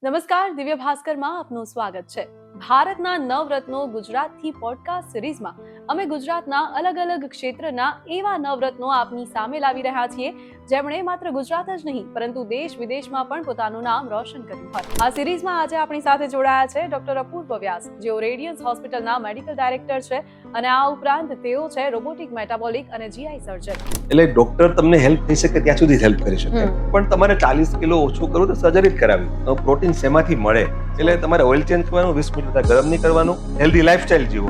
નમસ્કાર, દિવ્ય ભાસ્કરમાં આપનું સ્વાગત છે. ભારતના નવરત્નો ગુજરાતથી પોડકાસ્ટ સિરીઝમાં અમે ગુજરાતના અલગ અલગ ક્ષેત્રના એવા નવરત્નો આપની સામે લાવી રહ્યા છીએ જેમણે માત્ર ગુજરાત જ નહીં પરંતુ દેશ વિદેશમાં પણ પોતાનું નામ રોશન કર્યું હોય. આ સિરીઝમાં આજે આપણી સાથે જોડાયા છે ડોક્ટર અપૂર્વ વ્યાસ, જેઓ રેડિયન્સ હોસ્પિટલના મેડિકલ ડાયરેક્ટર છે અને આ ઉપરાંત તેઓ છે રોબોટિક મેટાબોલિક અને જીઆઈ સર્જન. એટલે ડોક્ટર તમને હેલ્પ થઈ શકે ત્યાં સુધી હેલ્પ કરી શકે, પણ તમારે 40 કિલો ઓછું કરવું તો સર્જરી જ કરાવી. પ્રોટીન શેમાંથી મળે? એટલે તમારે ઓઇલ ચેન્જ કરવાનું, 20 મિનિટ ગરમ નહીં કરવાનું, હેલ્ધી લાઈફસ્ટાઈલ જીવો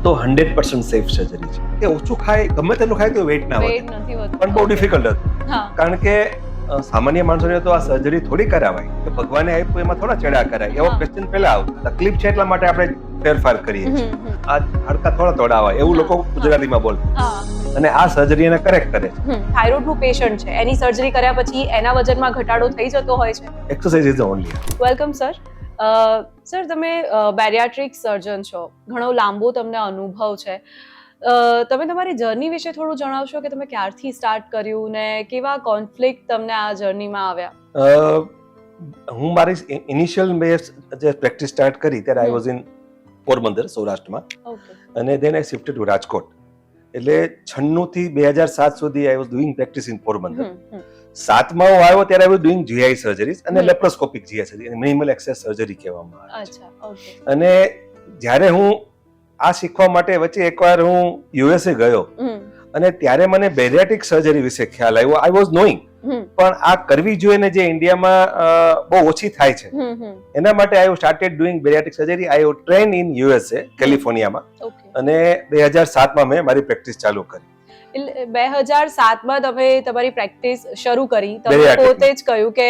તો 100% સેફ સર્જરી છે. એ ઓછું ખાય, ગમે તેટલું ખાય તો વેઇટ ના વધે, પણ બહુ ડિફિકલ્ટ હતું. કારણ કે સામાન્ય માણસોને તો આ સર્જરી થોડી કરાવાય કે ભગવાને આપ્યું એમાં થોડા ચડા કરાય, એવો ક્વેશ્ચન પહેલા આવતો. તકલીફ છે એટલા માટે આપણે ફેરફાર કરીએ છીએ. આ હાડકા થોડા તોડાવાય એવું લોકો ગુજરાતીમાં બોલતા, અને આ સર્જરી એને કરેક્ટ કરે છે. થાઇરોઇડ નું પેશન્ટ છે, એની સર્જરી કર્યા પછી એના વજનમાં ઘટાડો થઈ જતો હોય છે. Exercise is the only. Welcome sir. Sir, તમે બેરિયાટ્રિક સર્જન છો, ઘણો લાંબો તમને અનુભવ છે. તમે તમારી જર્ની વિશે થોડું જણાવશો કે તમે ક્યારથી સ્ટાર્ટ કર્યું ને કેવા કોન્ફ્લિક્ટ તમને આ જર્નીમાં આવ્યા? હું મારી ઇનિશિયલ જે પ્રેક્ટિસ સ્ટાર્ટ કરી ત્યારે આઈ વોઝ ઇન પોરબંદર, સૌરાષ્ટ્રમાં, અને then I shifted to Rajkot. એટલે 96 થી 2007 સુધી I was doing practice in Porbandar. 7માં હું આવ્યો ત્યારે I was doing GI surgeries અને laparoscopic GI surgery, minimal access surgery કહેવામાં આવે છે. અને જ્યારે હું આ શીખવા માટે વચ્ચે એકવાર હું યુએસએ ગયો અને ત્યારે મને બેરિયાટ્રિક સર્જરી વિશે ખ્યાલ આવ્યો. આઈ વોઝ નોઈંગ, પણ આ કરવી જોઈએ ને જે ઇન્ડિયામાં બહુ ઓછી થાય છે, એના માટે I started doing bariatric surgery. I train in USA, કેલિફોર્નિયામાં, અને 2007માં મેં મારી પ્રેક્ટિસ ચાલુ કરી. 2007માં તમે તમારી પ્રેક્ટિસ શરૂ કરી. તમે પોતે જ કહ્યું કે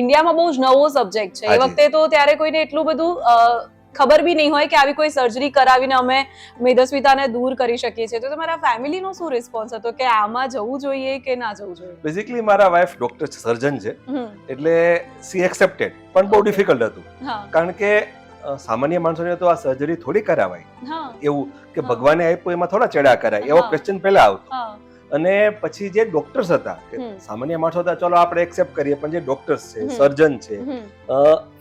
ઇન્ડિયામાં બહુ જ નવો સબ્જેક્ટ છે એ વખતે, તો ત્યારે કોઈને એટલું બધું ખબર બી નહીં હોય કે આવી કોઈ સર્જરી કરાવીને અમે મેદસ્વીતાને દૂર કરી શકીએ છીએ. તો તમારા ફેમિલીનો શું રિસ્પોન્સ હતો કે આમાં જવું જોઈએ કે ના જવું જોઈએ? બેઝિકલી મારા વાઇફ ડોક્ટર સર્જન છે, એટલે સી એક્સેપ્ટેડ, પણ બહુ ડિફિકલ્ટ હતું. કારણ કે સામાન્ય માણસોને તો આ સર્જરી થોડી કરાવાય, એવું કે ભગવાને આપ્યું એમાં થોડા ચડા કરાય, એવો ક્વેશ્ચન પહેલા આવતો. અને પછી જે ડોક્ટર્સ હતા, સામાન્ય માણસો હતા ચલો આપણે એક્સેપ્ટ કરીએ, પણ જે ડોક્ટર્સ છે, સર્જન છે,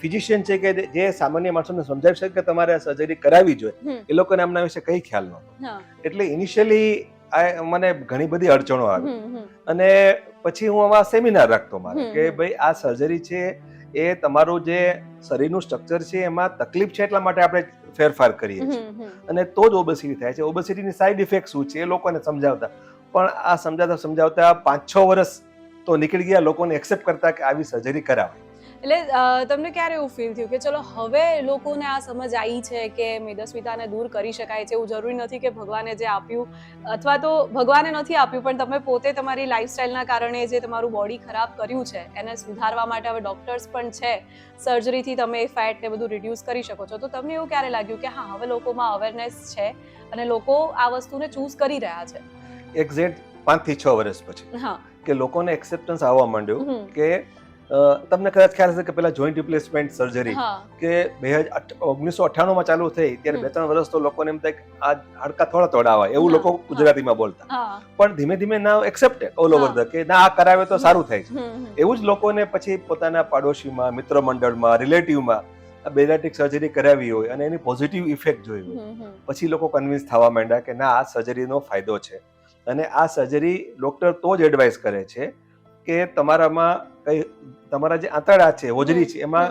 ફિઝિશિયન છે, કે જે સામાન્ય માણસોને સમજાવી શકે કે તમારે આ સર્જરી કરાવવી જોઈએ, એ લોકોને આમના વિશે કઈ ખ્યાલ નહોતો. એટલે ઇનિશિયલી મને ઘણી બધી અડચણો આવી. અને પછી હું આવા સેમિનાર રાખતો મારે કે ભાઈ આ સર્જરી છે એ તમારું જે શરીરનું સ્ટ્રક્ચર છે એમાં તકલીફ છે એટલા માટે આપણે ફેરફાર કરીએ છીએ, અને તો જ ઓબેસિટી થાય છે. ઓબેસિટીની સાઈડ ઇફેક્ટ શું છે એ લોકોને સમજાવતા, પણ આ સમજાવતા 5-6 વર્ષ તો નીકળી ગયા લોકોને એક્સેપ્ટ કરતા કે આવી સર્જરી કરાવે. એટલે તમને ક્યારે એવું ફીલ થયું કે ચલો હવે લોકોને આ સમજ આવી છે કે મેદસ્વીતાને દૂર કરી શકાય છે? એવું જરૂરી નથી કે ભગવાને જે આપ્યું, અથવા તો ભગવાને નથી આપ્યું, પણ તમે પોતે તમારી લાઈફસ્ટાઈલના કારણે જે તમારું બોડી ખરાબ કર્યું છે એને સુધારવા માટે હવે ડોક્ટર્સ પણ છે, સર્જરીથી તમે એ ફેટ ને બધું રિડ્યુસ કરી શકો છો. તો તમને એવું ક્યારે લાગ્યું કે હા હવે લોકોમાં અવેરનેસ છે અને લોકો આ વસ્તુને ચૂઝ કરી રહ્યા છે? એક્ઝેક્ટ 5 થી 6 વર્ષ પછી કે લોકોને એક્સેપ્ટન્સ આવવા માંડ્યું. કે તમને કદાચ ખ્યાલ હશે કે પેલા જોઈન્ટ રિપ્લેસમેન્ટ સર્જરી કે 1998માં ચાલુ થઈ, ત્યારે 2-3 વર્ષ તો લોકોને એમ થાય કે આ હાડકા થોડા તોડાવાય, એવું લોકો ગુજરાતીમાં બોલતા. પણ ધીમે ધીમે ના એક્સેપ્ટેડ ઓલ ઓવર ધ કે ના આ કરાવે તો સારું થાય છે. એવું જ લોકોને પછી પોતાના પાડોશીમાં, મિત્ર મંડળમાં, રિલેટિવમાં બેરિયાટ્રિક સર્જરી કરાવી હોય અને એની પોઝિટિવ ઇફેક્ટ જોઈ હોય, પછી લોકો કન્વિન્સ થવા માંડ્યા કે ના આ સર્જરીનો ફાયદો છે. અને આ સર્જરી ડોક્ટર તો જ એડવાઇસ કરે છે કે તમારામાં કઈ તમારા જે આંતરડા છે, હોજરી છે, એમાં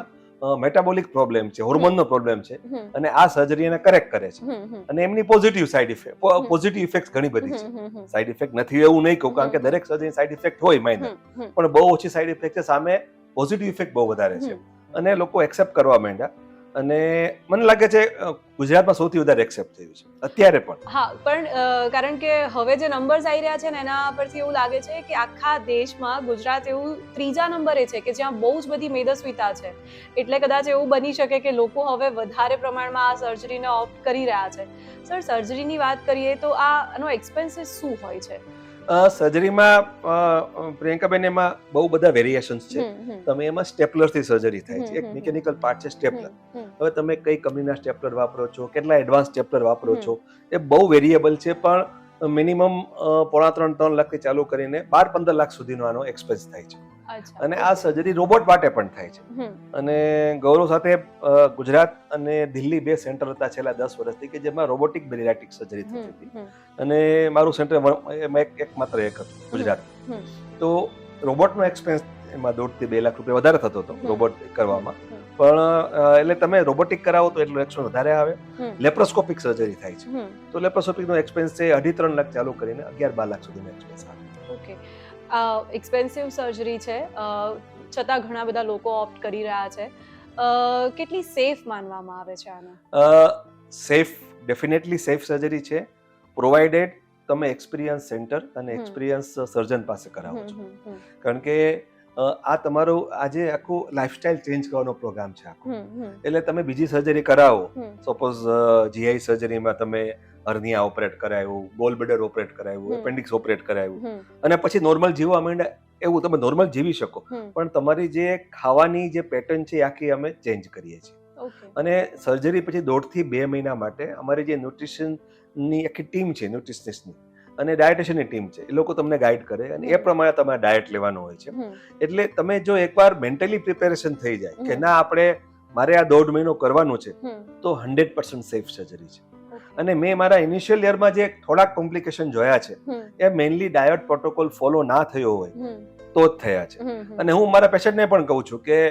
મેટાબોલિક પ્રોબ્લેમ છે, હોર્મોનનો પ્રોબ્લેમ છે, અને આ સર્જરી એને કરેક્ટ કરે છે. અને એમની positive side effect, positive effect ઘણી બધી છે. સાઈડ ઇફેક્ટ નથી એવું નહીં કહું, કારણ કે દરેક સર્જરી સાઈડ ઇફેક્ટ હોય માઇનર, પણ બહુ ઓછી સાઈડ ઇફેક્ટ છે, સામે પોઝિટિવ ઇફેક્ટ બહુ વધારે છે. અને લોકો એક્સેપ્ટ કરવા માંડ્યા, અને મને લાગે છે ગુજરાતમાં સૌથી વધારે એક્સેપ્ટ થયું છે અત્યારે પણ. હા, પણ કારણ કે હવે જે નંબર્સ આવી રહ્યા છે ને એના પરથી એવું લાગે છે કે આખા દેશમાં ગુજરાત એવું 3જા નંબરે છે કે જ્યાં બહુ જ બધી મેદસ્વીતા છે. એટલે કદાચ એવું બની શકે કે લોકો હવે વધારે પ્રમાણમાં આ સર્જરીને ઓપ્ટ કરી રહ્યા છે. સર, સર્જરીની વાત કરીએ તો આનો એક્સપેન્સીસ શું હોય છે? સર્જરીમાં પ્રિયંકાબેન એમાં બહુ બધા વેરિએશન્સ છે. તમે એમાં સ્ટેપલરથી સર્જરી થાય છે. એક મિકેનિકલ પાર્ટ છે સ્ટેપલર. હવે તમે કઈ કંપનીના સ્ટેપલર વાપરો છો, કેટલા એડવાન્સ સ્ટેપલર વાપરો છો, એ બહુ વેરિયેબલ છે. પણ મિનિમમ 2.5-3 લાખથી ચાલુ કરીને 12-15 લાખ સુધીનો આનો એક્સપેન્સ થાય છે. અને આ સર્જરી રોબોટ માટે પણ થાય છે. અને ગૌરવ સાથે ગુજરાત અને દિલ્હી 2 સેન્ટર હતા છેલ્લા 10 વર્ષથી કે જેમાં રોબોટિક બેરિયાટ્રિક સર્જરી થતી હતી. અને મારું સેન્ટર એમાં એકમાત્ર એક હતું ગુજરાત. તો રોબોટનો એક્સપેન્સ એમાં 1.5 થી 2 લાખ રૂપિયા વધારે થતો હતો રોબોટ કરવામાં. પણ એટલે તમે રોબોટિક કરાવો તો એટલો એક્સપેન્સ વધારે આવે. લેપ્રોસ્કોપિક સર્જરી થાય છે તો લેપ્રોસ્કોપિકનો એક્સપેન્સ છે 2.5-3 લાખ ચાલુ કરીને 11-12 લાખ સુધીનો એક્સપેન્સ આવે. ઓકે, એક્સપેન્સિવ સર્જરી છે છતાં ઘણા બધા લોકો ઓપ્ટ કરી રહ્યા છે. કેટલી સેફ માનવામાં આવે છે આને? સેફ, ડેફિનેટલી સેફ સર્જરી છે, પ્રોવાઇડેડ તમે એક્સપિરિયન્સ સેન્ટર અને એક્સપિરિયન્સ સર્જન પાસે કરાવો છો. કારણ કે આ તમારું આજે આખું લાઈફસ્ટાઈલ ચેન્જ કરવાનો પ્રોગ્રામ છે આખો. એટલે તમે બીજી સર્જરી કરાવો, સપોઝ જીઆઈ સર્જરીમાં તમે હર્નિયા ઓપરેટ કરાવ્યું, ગોલ બ્લેડર ઓપરેટ કરાવ્યું, એપેન્ડિક્સ ઓપરેટ કરાવ્યું અને પછી નોર્મલ જીવવા માંડ્યા, એવું તમે નોર્મલ જીવી શકો. પણ તમારી જે ખાવાની જે પેટર્ન છે આખી અમે ચેન્જ કરીએ છીએ. અને સર્જરી પછી 1.5 થી 2 મહિના માટે અમારી જે ન્યુટ્રિશનની આખી ટીમ છે, ન્યુટ્રિશનિસ્ટની અને ડાયટિશિયનની ટીમ છે, એ લોકો તમને ગાઈડ કરે અને એ પ્રમાણે તમારે ડાયટ લેવાનું હોય છે. એટલે તમે જો એકવાર મેન્ટલી પ્રિપેરેશન થઈ જાય કે ના આપણે મારે આ 1.5 મહિનો કરવાનું છે તો 100% સેફ સર્જરી છે. અને મેં મારા ઇનિશિયલ યરમાં જે થોડાક કોમ્પ્લિકેશન જોયા છે એ મેઇનલી ડાયટ પ્રોટોકોલ ફોલો ના થયો હોય તો જ થયા છે. અને હું મારા પેશન્ટને પણ કહું છું કે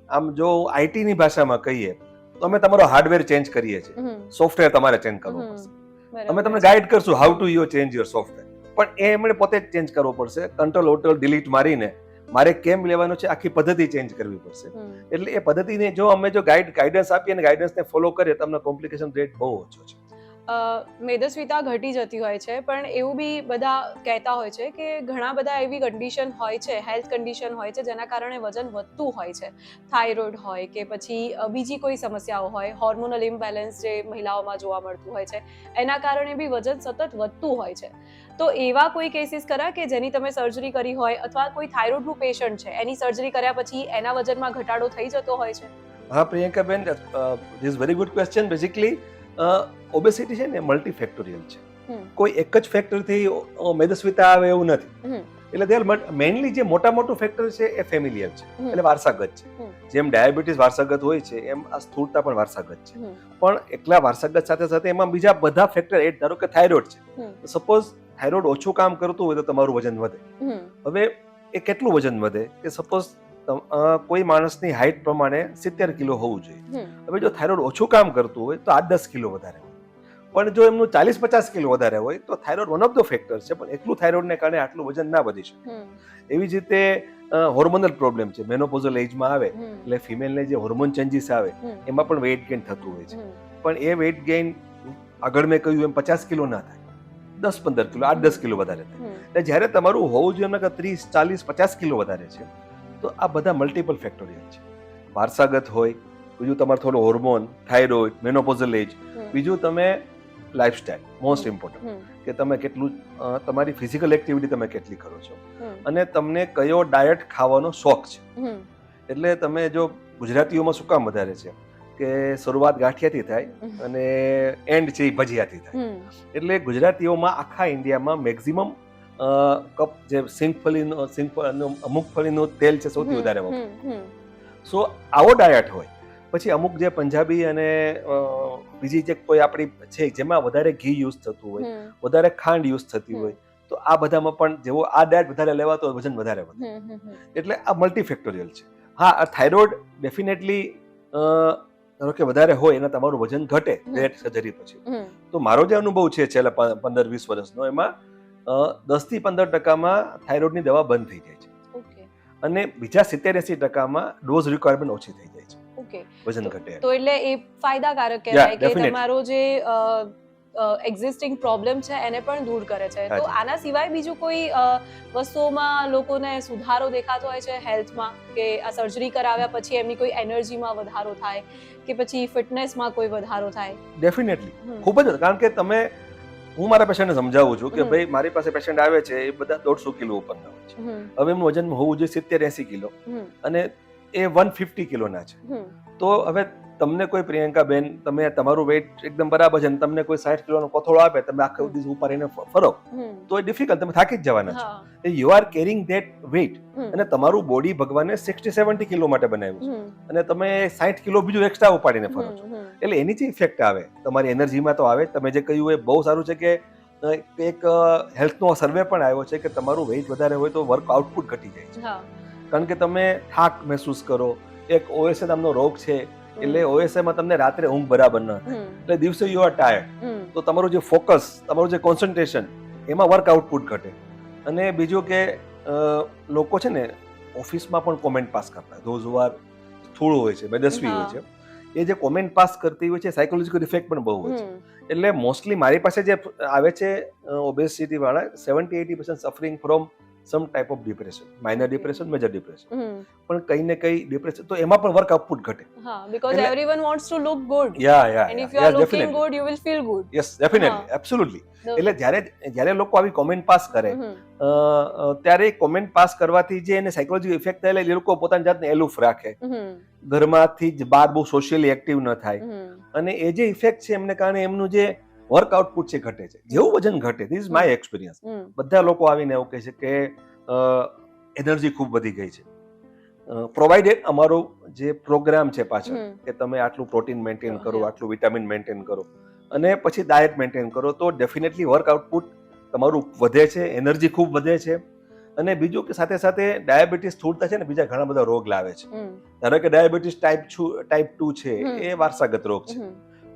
આમ જો આઈટીની ભાષામાં કહીએ તો અમે તમારો હાર્ડવેર ચેન્જ કરીએ છીએ, સોફ્ટવેર તમારે ચેન્જ કરવું પડશે. અમે તમને ગાઈડ કરશું how to you change your software, પણ એ એમણે પોતે જ ચેન્જ કરવો પડશે. કંટ્રોલ ઓટો ડિલીટ મારીને મારે કેમ લેવાનું છે આખી પદ્ધતિ ચેન્જ કરવી પડશે. એટલે એ પદ્ધતિને જો અમે જો ગાઈડન્સ આપીએ અને ગાઈડન્સને ફોલો કરીએ તમને કોમ્પ્લિકેશન રેટ બહુ ઓછો છે. મેદસ્વીતા ઘટી જતી હોય છે, પણ એવું બી બધા કહેતા હોય છે કે ઘણા બધા એવી કન્ડિશન હોય છે, હેલ્થ કન્ડિશન હોય છે જેના કારણે વજન વધતું હોય છે. થાઇરોઇડ હોય કે પછી બીજી કોઈ સમસ્યાઓ હોય, હોર્મોનલ ઇમ્બેલેન્સ જે મહિલાઓમાં જોવા મળતું હોય છે, એના કારણે બી વજન સતત વધતું હોય છે. તો એવા કોઈ કેસીસ ખરા કે જેની તમે સર્જરી કરી હોય અથવા કોઈ થાઇરોઇડનું પેશન્ટ છે એની સર્જરી કર્યા પછી એના વજનમાં ઘટાડો થઈ જતો હોય છે? હા પ્રિયંકાબેન, this is very good question. Basically obesity છે ને મલ્ટીફેક્ટોરિયલ છે. કોઈ એક જ ફેક્ટરથી મેદસ્વીતા આવે એવું નથી. એટલે દે આર મેઇનલી જે મોટું ફેક્ટર છે એ ફેમિલિયર છે, એટલે વારસાગત છે. જેમ ડાયાબિટીસ વારસાગત હોય છે એમ આ સ્થૂળતા પણ વારસાગત છે. પણ એકલા વારસાગત સાથે સાથે એમાં બીજા બધા ફેક્ટર એડ, ધારો કે થાઇરોઇડ છે, સપોઝ થાઇરોઇડ ઓછું કામ કરતું હોય તો તમારું વજન વધે. હવે એ કેટલું વજન વધે કે સપોઝ કોઈ માણસની હાઈટ પ્રમાણે 70 કિલો હોવું જોઈએ. હવે જો થાઇરોઇડ ઓછું કામ કરતું હોય તો 8-10 કિલો વધારે હોય. પણ જો એમનું 40-50 કિલો વધારે હોય તો thyroid one of the factor છે, પણ એકલું થાઇરોઇડને કારણે આટલું વજન ના વધી શકે. એવી જ રીતે હોર્મોનલ પ્રોબ્લેમ છે, મેનોપોઝલ એજમાં આવે એટલે ફિમેલને જે હોર્મોન ચેન્જીસ આવે એમાં પણ વેઇટ ગેઇન થતું હોય છે. પણ એ વેઇટ ગેઇન આગળ મેં કહ્યું એમ 50 કિલો ના થાય, 10-15 કિલો, 8-10 કિલો વધારે થાય. એટલે જ્યારે તમારું હોવું જોઈએ એમાં 30-40-50 કિલો વધારે છે તો આ બધા મલ્ટિપલ ફેક્ટોરિયલ છે. વારસાગત હોય, બીજું તમારું થોડું હોર્મોન, થાઇરોઇડ, મેનોપોઝલ એજ, બીજું તમે લાઈફસ્ટાઈલ, મોસ્ટ ઇમ્પોર્ટન્ટ કે તમે કેટલું તમારી ફિઝિકલ એક્ટિવિટી તમે કેટલી કરો છો અને તમને કયો ડાયટ ખાવાનો શોખ છે. એટલે તમે જો ગુજરાતીઓમાં શું કામ વધારે છે કે શરૂઆત ગાંઠિયાથી થાય અને એન્ડ છે એ ભજીયાથી થાય. એટલે ગુજરાતીઓમાં આખા ઇન્ડિયામાં મેક્સિમમ કપ જે મૂંગફળીનું તેલ છે સૌથી વધારે વપરાય. સો આવો ડાયટ હોય. પછી અમુક જે પંજાબી અને બીજી જે કોઈ આપણી છે જેમાં વધારે ઘી યુઝ થતું હોય, વધારે ખાંડ યુઝ થતી હોય, તો આ બધામાં પણ જેવો આ ડાયટ વધારે લેવાતો હોય વજન વધારે વધે. એટલે આ મલ્ટીફેક્ટોરિયલ છે. હા, આ થાઇરોઇડ ડેફિનેટલી ધારો કે વધારે હોય અને તમારું વજન ઘટે ડાયટ સર્જરી પછી, તો મારો જે અનુભવ છે છેલ્લા 15-20 વર્ષનો, એમાં 10-15% થાઇરોઇડની દવા બંધ થઈ જાય છે અને બીજા 70-80% ડોઝ રિક્વાયરમેન્ટ ઓછી થઈ જાય છે. વજન ઘટે. તો એટલે એ ફાયદાકારક કહેવાય કે તમારો જે એક્ઝિસ્ટિંગ પ્રોબ્લેમ છે એને પણ દૂર કરે છે. તો આના સિવાય બીજું કોઈ વસ્તુઓમાં લોકોને સુધારો દેખાતો હોય છે હેલ્થમાં, કે આ સર્જરી કરાવ્યા પછી એમની કોઈ એનર્જીમાં વધારો થાય કે પછી ફિટનેસમાં કોઈ વધારો થાય? ડેફિનેટલી ખૂબ જ, કારણ કે હું મારા પેશન્ટને સમજાવું છું કે ભાઈ મારી પાસે પેશન્ટ આવે છે એ બધા 150 કિલો ઉપરના હોય છે. હવે એમનું વજન હોવું જોઈએ 70-80 કિલો અને એ 150 કિલોના છે. તો હવે તમને કોઈ પ્રિયંકાબેન, તમે તમારું વેઇટ એકદમ બરાબર છે અને તમને કોઈ 60 કિલોનો કોથળો આપે, તમે આખો દિવસ ઉપાડીને ફરો તો એ ડિફિકલ્ટ, તમે થાકી જ જવાના છો. You are carrying that weight અને તમારું બોડી ભગવાને 60-70 કિલો માટે બનાવ્યું છે અને તમે 60 કિલો બીજું એક્સ્ટ્રા ઉપાડીને ફરો છો, એટલે એની જે ઇફેક્ટ આવે તમારી એનર્જીમાં તો આવે. તમે જે કહ્યું એ બહુ સારું છે કે એક હેલ્થનો સર્વે પણ આવ્યો છે કે તમારું વેઇટ વધારે હોય તો વર્ક આઉટપુટ ઘટી જાય છે, કારણ કે તમે થાક મહેસૂસ કરો. એક ઓએસએ નામનો રોગ છે, એટલે ઓએસએ માં તમને રાત્રે ઊંઘ બરાબર ન થાય, એટલે દિવસે યુ આર ટાયર્ડ, તો તમારું જે ફોકસ, તમારું જે કોન્સન્ટ્રેશન, એમાં વર્ક આઉટપુટ ઘટે. અને બીજું કે લોકો છે ને ઓફિસમાં પણ કોમેન્ટ પાસ કરતા, ધોઝ હુ આર સ્થૂળ હોય છે, મેદસ્વી હોય છે, એ જે કોમેન્ટ પાસ કરતી હોય છે સાયકોલોજીકલ ઇફેક્ટ પણ બહુ હોય છે. એટલે મોસ્ટલી મારી પાસે જે આવે છે ઓબેસિટી વાળા 70-80% suffering from some type of depression, minor depression, major depression, પણ કઈ ને કઈ ડિપ્રેશન, તો એમાં પણ વર્ક આઉટપુટ ઘટે. because everyone wants to look good, and if you are looking good you will feel good. Yes, definitely, absolutely. એટલે જ્યારે લોકો આવી કોમેન્ટ પાસ કરે ત્યારે કોમેન્ટ પાસ કરવાથી જે એને સાયકોલોજીકલ ઇફેક્ટ થાય, એટલે એ લોકો પોતાની જાતને એલુફ રાખે, ઘરમાંથી જ બહાર બહુ સોશિયલી એક્ટિવ ન થાય, અને એ જે ઇફેક્ટ છે એમને કારણે એમનું જે વર્ક આઉટપુટ છે ઘટે છે. જેવું વજન ઘટે, ધીસ ઇઝ માય એક્સપિરિયન્સ. બધા લોકો આવીને એવું કહે છે કે એનર્જી ખૂબ વધી ગઈ છે, પ્રોવાઇડેડ અમારો જે પ્રોગ્રામ છે પાછળ કે તમે આટલું પ્રોટીન મેન્ટેન કરો, આટલું વિટામિન મેન્ટેન કરો અને પછી ડાયટ મેન્ટેન કરો, તો ડેફિનેટલી વર્ક આઉટપુટ તમારું વધે છે, એનર્જી ખૂબ વધે છે. અને બીજું કે સાથે સાથે ડાયાબિટીસ, સ્થૂળતા છે ને, બીજા ઘણા બધા રોગ લાવે છે. ધારો કે ડાયાબિટીસ ટાઈપ 2 છે, એ વારસાગત રોગ છે,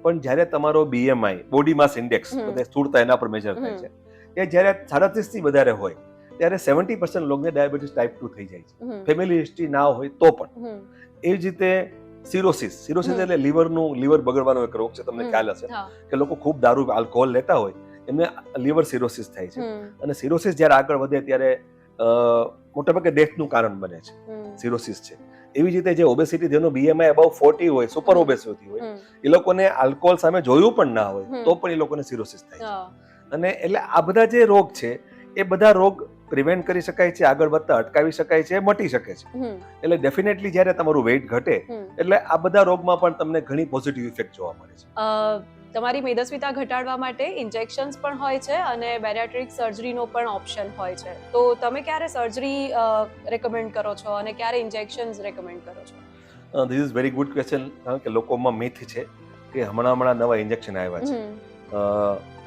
પણ જ્યારે તમારો બીએમઆઈ, બોડી માસ ઇન્ડેક્સ, સ્થૂળતા એના પર મેજર થાય છે, એ જ્યારે 37 થી વધારે હોય ત્યારે 70% લોકોને ડાયાબિટીસ ટાઈપ 2 થઈ જાય છે, ફેમિલી હિસ્ટ્રી ના હોય તો પણ. એ જ રીતે સિરોસિસ એટલે લીવર બગડવાનો એક રોગ છે, તમને ખ્યાલ હશે કે લોકો ખૂબ દારૂ, આલ્કોહોલ લેતા હોય એમને લીવર સિરોસિસ થાય છે, અને સિરોસિસ જ્યારે આગળ વધે ત્યારે મોટાભાગે ડેથનું કારણ બને છે, સિરોસિસ છે. એવી જ રીતે જે ઓબેસિટી, જેનો બીએમઆઈ અબાઉ 40 હોય, સુપર ઓબેસિટી હોય, એ લોકોને આલ્કોહોલ સામે જોયું પણ ના હોય તો પણ એ લોકોને સિરોસિસ થાય છે. અને એટલે આ બધા જે રોગ છે એ બધા રોગ પ્રિવેન્ટ કરી શકાય છે, આગળ વધતા અટકાવી શકાય છે, મટી શકે છે. એટલે ડેફિનેટલી જ્યારે તમારું વેઇટ ઘટે એટલે આ બધા રોગમાં પણ તમને ઘણી પોઝિટિવ ઇફેક્ટ જોવા મળે છે. તમારી મેદસ્વીતા ઘટાડવા માટે ઇન્જેક્શન્સ પણ હોય છે અને બેરિયાટ્રિક સર્જરીનો પણ ઓપ્શન હોય છે, તો તમે ક્યારે સર્જરી રેકમેન્ડ કરો છો અને ક્યારે ઇન્જેક્શન્સ રેકમેન્ડ કરો છો? This is very good question, કારણ કે લોકોમાં મિથ છે કે હમણાં નવા ઇન્જેક્શન આવ્યા છે,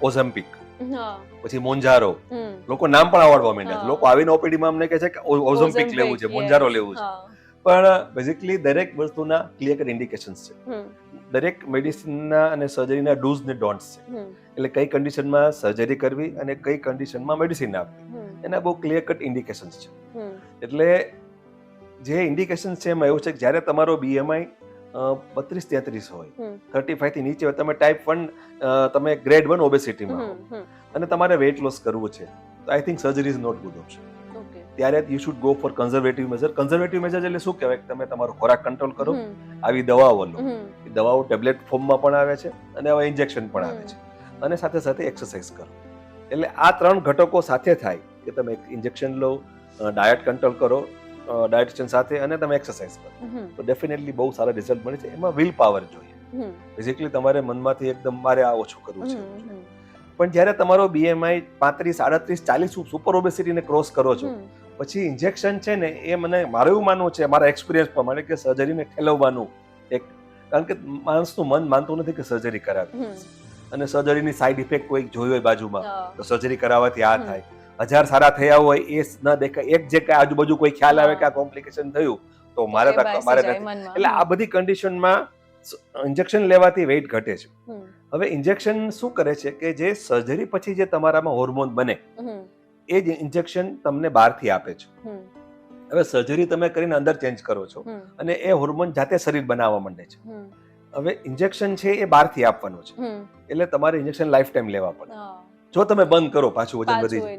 ઓઝેમ્પિક, પછી મોન્જારો, લોકો નામ પણ આવડવા માંડ્યા છે. લોકો આવીને ઓપીડીમાં અમને કહે છે કે ઓઝેમ્પિક લેવું છે, મોન્જારો લેવું છે, પણ બેઝિકલી દરેક વસ્તુના ક્લિયર કટ ઇન્ડિકેશન્સ છે. દરેક મેડિસિનના અને સર્જરીના ડૂઝ ને ડોન્ટ્સ છે, એટલે કઈ કન્ડિશનમાં સર્જરી કરવી અને કઈ કન્ડિશનમાં મેડિસિન આપવી, એના બહુ ક્લિયર કટ ઇન્ડિકેશન્સ છે. એટલે જે ઇન્ડિકેશન્સ છે એમાં એવું છે કે જ્યારે તમારો બીએમઆઈ 32-33 હોય, 35 થી નીચે હોય, તમે ટાઈપ 1, તમે ગ્રેડ 1 ઓબેસિટીમાં હો અને તમારે વેઇટ લોસ કરવું છે, તો I think surgery is not good option. ત્યારે you should go for conservative measure. Conservative measure એટલે શું કહેવાય? તમે તમારો ખોરાક કંટ્રોલ કરો, આવી દવાઓ લો. એ દવાઓ ટેબ્લેટ ફોર્મમાં પણ આવે છે અને હવે ઇન્જેક્શન પણ આવે છે, અને સાથે સાથે એક્સરસાઇઝ કરો. એટલે આ 3 ઘટકો સાથે થાય કે તમે ઇન્જેક્શન લો, ડાયટ કંટ્રોલ કરો ડાયટિશિયન સાથે, અને તમે એક્સરસાઇઝ કરો, તો ડેફિનેટલી બહુ સારા રિઝલ્ટ મળે છે. એમાં વિલ પાવર જોઈએ, બેઝિકલી તમારે મનમાંથી એકદમ મારે આ ઓછું કરવું છે. પણ જ્યારે તમારો બીએમઆઈ 35, 38, 40 સુપર ઓબેસિટીને ક્રોસ કરો છો, પછી ઇન્જેક્શન છે ને, એ મને મારું એવું માનવું છે, મારા એક્સપિરિયન્સ પ્રમાણે, કે સર્જરીને ઠેલવવાનું એક, કારણ કે માણસનું મન માનતું નથી કે સર્જરી કરાવી, અને સર્જરીની સાઈડ ઇફેક્ટ કોઈ જોઈ હોય બાજુમાં તો સર્જરી કરાવવાથી આ થાય, 1000 સારા થયા હોય એ ન દેખાય, એક જે કઈ આજુબાજુ કોઈ ખ્યાલ આવે કે આ કોમ્પ્લિકેશન થયું તો મારે એટલે આ બધી કન્ડિશનમાં ઇન્જેક્શન લેવાથી વેઇટ ઘટે છે. હવે ઇન્જેક્શન શું કરે છે કે જે સર્જરી પછી જે તમારામાં હોર્મોન બને એ જ ઇન્જેક્શન તમને બહારથી આપે છે. હવે સર્જરી તમે કરીને અંદર ચેન્જ કરો છો અને એ હોર્મોન જાતે શરીર બનાવવા માંડે છે. હવે ઇન્જેક્શન છે એ બહારથી આપવાનું છે, એટલે તમારે ઇન્જેક્શન લાઈફ ટાઈમ લેવા પડે. જો તમે બંધ કરો પાછું વજન વધી જાય.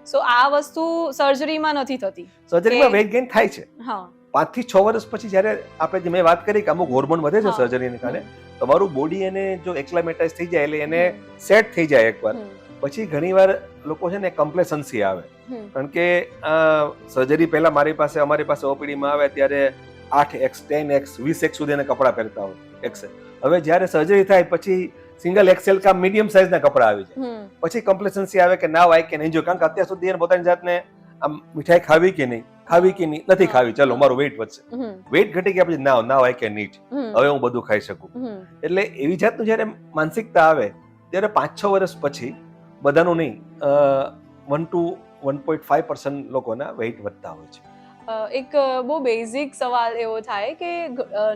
સો આ વસ્તુ સર્જરીમાં નથી થતી. સર્જરીમાં વેઇટ ગેઇન થાય છે. 5 થી 6 વર્ષ પછી જ્યારે આપણે જે મેં વાત કરી કે અમુક હોર્મોન વધે છે સર્જરીને કારણે, તમારું બોડી એને જો એક્લામેટાઇઝ થઈ જાય, એટલે એને સેટ થઈ જાય એકવાર, પછી ઘણીવાર લોકો છે ને કમ્પ્લેસન્સી આવે. કારણ કે સર્જરી પહેલા અમારી પાસે ઓપીડીમાં આવે ત્યારે 8x 10x 20x સુધીના કપડાં પહેરતા હોય એક્સેલ. હવે જ્યારે સર્જરી થાય પછી સિંગલ એક્સેલ કા મીડિયમ સાઇઝના કપડાં આવી જાય. પછી કમ્પ્લેસન્સી આવે કે ના આઈ કેન એન્જોય, કારણ કે અત્યાર સુધી એને પોતાની જાતને આમ મીઠાઈ ખાવી કે નહીં, નથી ખાવી, ચલો મારું વેઇટ વધશે, વેઇટ ઘટી ગયા પછી ના આઈ કેન ઈટ, હવે હું બધું ખાઈ શકું. એટલે એવી જાતનું જ્યારે માનસિકતા આવે ત્યારે 5-6 વર્ષ પછી બધાનું નહીં 1 to 1.5% લોકોના વેઇટ વધતા હોય છે. એક બહુ બેઝિક સવાલ એવો થાય કે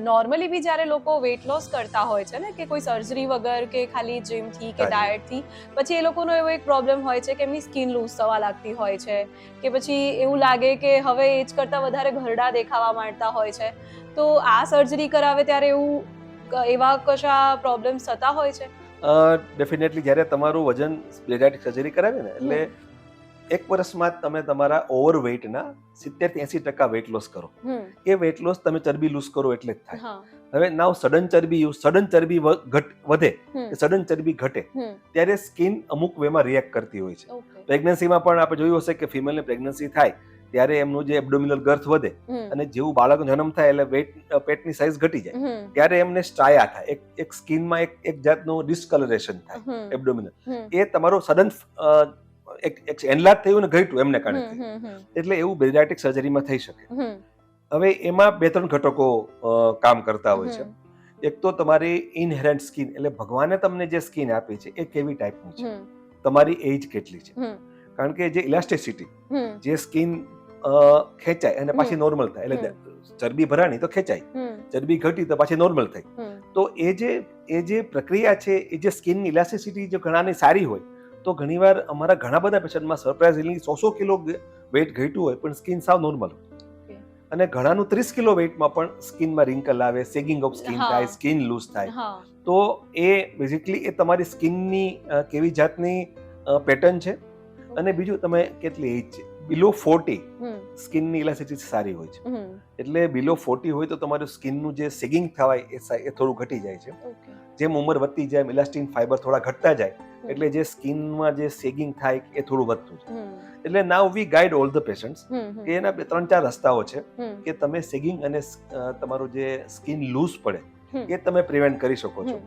નોર્મલી બી જ્યારે લોકો વેઇટ લોસ કરતા હોય છે ને, કે કોઈ સર્જરી વગર કે ખાલી જીમથી કે ડાયટથી, પછી એ લોકોનો એવો એક પ્રોબ્લેમ હોય છે કે એમની સ્કિન લૂઝ થવા લાગતી હોય છે, કે પછી એવું લાગે કે હવે એજ કરતાં વધારે ઘરડા દેખાવા માંડતા હોય છે. તો આ સર્જરી કરાવે ત્યારે એવા કશા પ્રોબ્લેમ્સ થતા હોય છે? ડેફિનેટલી જ્યારે તમારું વજન બેરિયાટ્રિક સર્જરી કરાવે ને એટલે 1 વર્ષમાં તમે તમારા ઓવરવેઇટના 70-80% વેઇટ લોસ કરો. એ વેઇટ લોસ તમે ચરબી લૂઝ કરો એટલે જ થાય. હવે નાવ સડન ચરબી વધે કે સડન ચરબી ઘટે ત્યારે સ્કિન અમુક વેમાં રિએક્ટ કરતી હોય છે. પ્રેગ્નન્સીમાં પણ આપણે જોયું હશે કે ફિમેલને પ્રેગ્નન્સી થાય ત્યારે એમનું જે એબ્ડોમિનલ ગર્થ વધે અને જેવું બાળકનો જન્મ થાય એટલે પેટની સાઇઝ ઘટી જાય ત્યારે એમને સ્ટ્રાયા થાય, એક સ્કિનમાં એક જાતનું ડિસ્કલરેશન થાય એબ્ડોમિનલ. એ તમારો સડન એક એનલાર્જ થયું ને ઘટ્યું એમને કારણે, એટલે એવું બેરિયાટ્રિક સર્જરીમાં થઈ શકે. હવે એમાં 2-3 ઘટકો કામ કરતા હોય છે. એક તો તમારી ઇનહેરન્ટ સ્કિન, એટલે ભગવાને તમને જે સ્કિન આપી છે એ કેવી ટાઈપની છે, તમારી એજ કેટલી છે. કારણ કે જે ઇલાસ્ટિસિટી, જે સ્કિન ખેંચાય અને પાછી નોર્મલ થાય, એટલે ચરબી ભરાણી તો ખેંચાય, ચરબી ઘટી તો પાછી નોર્મલ થઈ. તો એ જે પ્રક્રિયા છે, એ જે સ્કિનની ઇલાસ્ટિસિટી જો ઘણાની સારી હોય તો ઘણીવાર અમારા ઘણા બધા પેશન્ટમાં સરપ્રાઇઝિંગલી 100 કિલો વેઇટ ઘટ્યું હોય પણ સ્કિન સાવ નોર્મલ હોય. અને ઘણાનું 30 કિલો વેઇટમાં પણ સ્કિનમાં રિંકલ આવે, સેગિંગ ઓફ સ્કિન થાય, સ્કિન લૂઝ થાય. તો એ બેઝિકલી એ તમારી સ્કિનની કેવી જાતની પેટર્ન છે અને બીજું તમે કેટલી એજ છે. બિલો 40 સ્કિનની ઇલાસ્ટિસિટી સારી હોય છે, એટલે બિલો 40 હોય તો તમારું સ્કિનનું જે સેગિંગ થવાય એ થોડું ઘટી જાય છે. જેમ ઉંમર વધતી જાય ઇલાસ્ટિન ફાઈબર થોડા ઘટતા જાય એટલે જે સ્કિનમાં જે સેગિંગ થાય એ થોડું વધતું છે. એટલે નાઉ વી ગાઈડ ઓલ ધ પેશન્ટ્સ કે એના 3-4 રસ્તાઓ છે કે તમે સેગિંગ અને તમારું જે સ્કિન લૂઝ પડે એ તમે પ્રિવેન્ટ કરી શકો છો.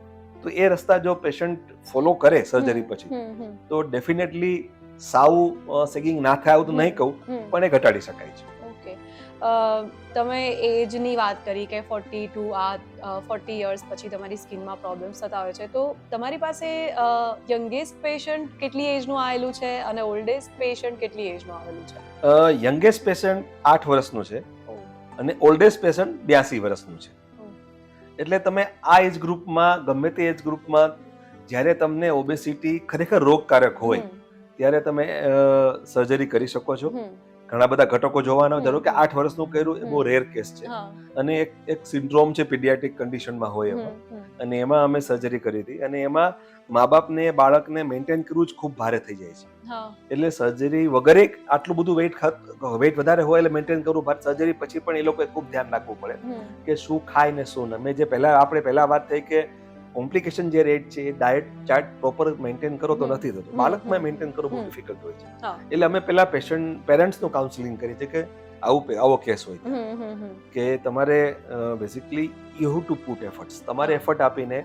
તો એ રસ્તા જો પેશન્ટ ફોલો કરે સર્જરી પછી તો ડેફિનેટલી સાવ સેગિંગ ના થાય આવું તો નહીં કહું, પણ એ ઘટાડી શકાય છે. તમે એજની વાત કરી કે 40 યર્સ પછી તમારી સ્કિનમાં પ્રોબ્લેમ્સ થતા હોય છે, તો તમારી પાસે યંગેસ્ટ પેશન્ટ કેટલી એજનું આવેલું છે અને ઓલ્ડેસ્ટ પેશન્ટ કેટલી એજનું આવેલું છે? યંગેસ્ટ પેશન્ટ 8 વર્ષનું છે અને ઓલ્ડેસ્ટ પેશન્ટ 82 વર્ષનું છે. એટલે તમે આ એજ ગ્રુપમાં, ગમે તે એજ ગ્રુપમાં જ્યારે તમને ઓબેસિટી ખરેખર રોગકારક હોય ત્યારે તમે સર્જરી કરી શકો છો. ઘણા બધા ઘટકો જોવાના, ધારો કે 8 વર્ષનું કર્યું એ બહુ રેર કેસ છે અને એક સિન્ડ્રોમ છે પીડિયાટ્રિક કન્ડિશનમાં હોય એમાં, અને એમાં અમે સર્જરી કરી હતી અને એમાં મા બાપને બાળકને મેન્ટેન કરવું જ ખૂબ ભારે થઈ જાય છે. એટલે સર્જરી વગર આટલું બધું વેઇટ વધારે હોય એટલે મેન્ટેન કરવું, સર્જરી પછી પણ એ લોકોએ ખૂબ ધ્યાન રાખવું પડે કે શું ખાય ને શું ન. મેં જે આપણે પહેલા વાત થઈ કે કોમ્પ્લિકેશન જે રેટ છે એ ડાયટ ચાર્ટ પ્રોપર મેન્ટેન કરો તો નથી થતું, બાળકમાં મેન્ટેન કરવું બહુ ડિફિકલ્ટ હોય છે. એટલે અમે પહેલા પેરેન્ટ્સનું કાઉન્સેલિંગ કરી છે કે આવો કેસ હોય કે તમારે basically you have two put efforts, તમારે એફર્ટ આપીને